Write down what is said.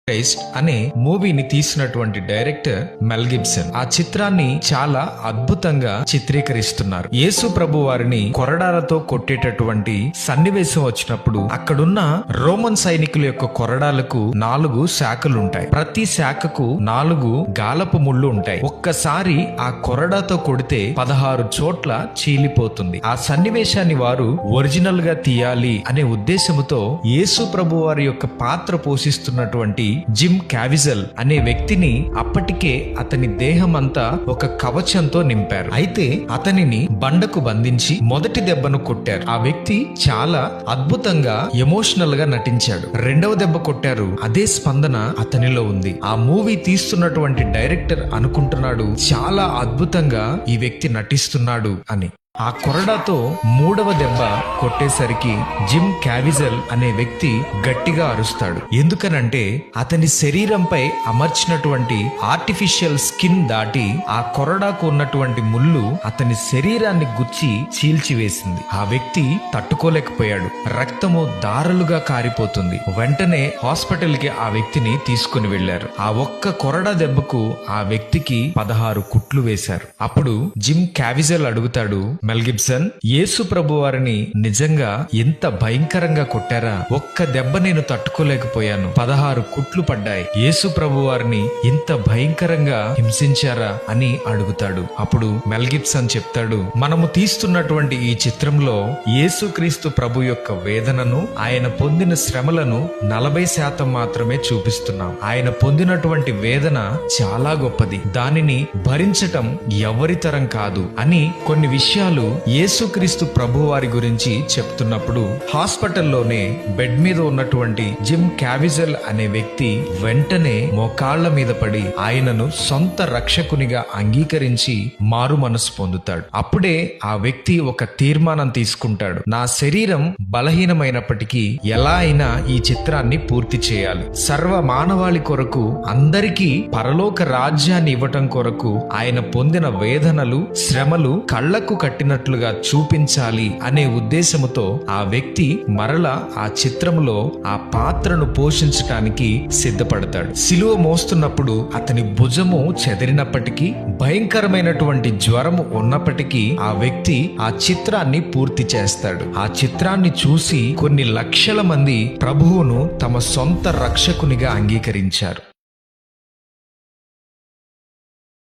Christ అనే మూవీని తీసినటువంటి డైరెక్టర్ మెల్ గిబ్సన్ ఆ చిత్రాన్ని చాలా అద్భుతంగా చిత్రీకరిస్తున్నారు. యేసు ప్రభు వారిని కొరడాలతో కొట్టేటటువంటి సన్నివేశం వచ్చినప్పుడు అక్కడున్న రోమన్ సైనికుల యొక్క కొరడాలకు 4 శాఖలుంటాయి. ప్రతి శాఖకు 4 గాలపు ముళ్ళు ఉంటాయి. ఒక్కసారి ఆ కొరడాతో కొడితే 16 చోట్ల చీలిపోతుంది. ఆ సన్నివేశాన్ని వారు ఒరిజినల్ గా తీయాలి అనే ఉద్దేశముతో యేసు ప్రభు వారి యొక్క పాత్ర పోషిస్తున్నటువంటి జిమ్ క్యావిజల్ అనే వ్యక్తిని అప్పటికే అతని దేహమంతా ఒక కవచంతో నింపారు. అయితే అతనిని బండకు బంధించి మొదటి దెబ్బను కొట్టారు. ఆ వ్యక్తి చాలా అద్భుతంగా ఎమోషనల్ గా నటించాడు. రెండవ దెబ్బ కొట్టారు, అదే స్పందన అతనిలో ఉంది. ఆ మూవీ తీస్తున్నటువంటి డైరెక్టర్ అనుకుంటున్నాడు చాలా అద్భుతంగా ఈ వ్యక్తి నటిస్తున్నాడు అని. ఆ కొరడాతో 3వ దెబ్బ కొట్టేసరికి జిమ్ క్యావిజల్ అనే వ్యక్తి గట్టిగా అరుస్తాడు. ఎందుకనంటే అతని శరీరంపై అమర్చినటువంటి ఆర్టిఫిషియల్ స్కిన్ దాటి ఆ కొరడాకు ఉన్నటువంటి ముళ్ళు అతని శరీరాన్ని గుచ్చి చీల్చివేసింది. ఆ వ్యక్తి తట్టుకోలేకపోయాడు. రక్తము దారలుగా కారిపోతుంది. వెంటనే హాస్పిటల్ కి ఆ వ్యక్తిని తీసుకుని వెళ్లారు. ఆ ఒక్క కొరడా దెబ్బకు ఆ వ్యక్తికి 16 కుట్లు వేశారు. అప్పుడు జిమ్ క్యావిజల్ అడుగుతాడు, మెల్ గిబ్సన్, యేసు ప్రభు వారిని నిజంగా ఎంత భయంకరంగా కొట్టారా? ఒక్క దెబ్బ నేను తట్టుకోలేకపోయాను. 16 కుట్లు పడ్డాయి. యేసు ప్రభు వారిని ఇంత భయంకరంగా హింసించారా అని అడుగుతాడు. అప్పుడు మెల్ గిబ్సన్ చెప్తాడు, మనము తీస్తున్నటువంటి ఈ చిత్రంలో యేసుక్రీస్తు ప్రభు యొక్క వేదనను, ఆయన పొందిన శ్రమలను 40% మాత్రమే చూపిస్తున్నాం. ఆయన పొందినటువంటి వేదన చాలా గొప్పది. దానిని భరించటం ఎవరితరం కాదు అని కొన్ని విషయాలు యేసుక్రీస్తు ప్రభు వారి గురించి చెప్తున్నప్పుడు హాస్పిటల్లోనే బెడ్ మీద ఉన్నటువంటి జిమ్ క్యావిజల్ అనే వ్యక్తి వెంటనే మోకాళ్ల మీద పడి ఆయనను సొంత రక్షకునిగా అంగీకరించి మారు మనసు పొందుతాడు. అప్పుడే ఆ వ్యక్తి ఒక తీర్మానం తీసుకుంటాడు, నా శరీరం బలహీనమైనప్పటికీ ఎలా అయినా ఈ చిత్రాన్ని పూర్తి చేయాలి. సర్వ మానవాళి కొరకు, అందరికీ పరలోక రాజ్యాన్ని ఇవ్వటం కొరకు ఆయన పొందిన వేదనలు, శ్రమలు కళ్లకు కట్టినట్లుగా చూపించాలి అనే ఉద్దేశముతో ఆ వ్యక్తి మరలా ఆ చిత్రంలో ఆ పాత్రను పోషించటానికి సిద్ధపడతాడు. సిలువ మోస్తున్నప్పుడు అతని భుజము చెదిరినప్పటికీ, భయంకరమైనటువంటి జ్వరము ఉన్నప్పటికీ ఆ వ్యక్తి ఆ చిత్రాన్ని పూర్తి చేస్తాడు. ఆ చిత్రాన్ని చూసి కొన్ని లక్షల మంది ప్రభువును తమ సొంత రక్షకునిగా అంగీకరించారు.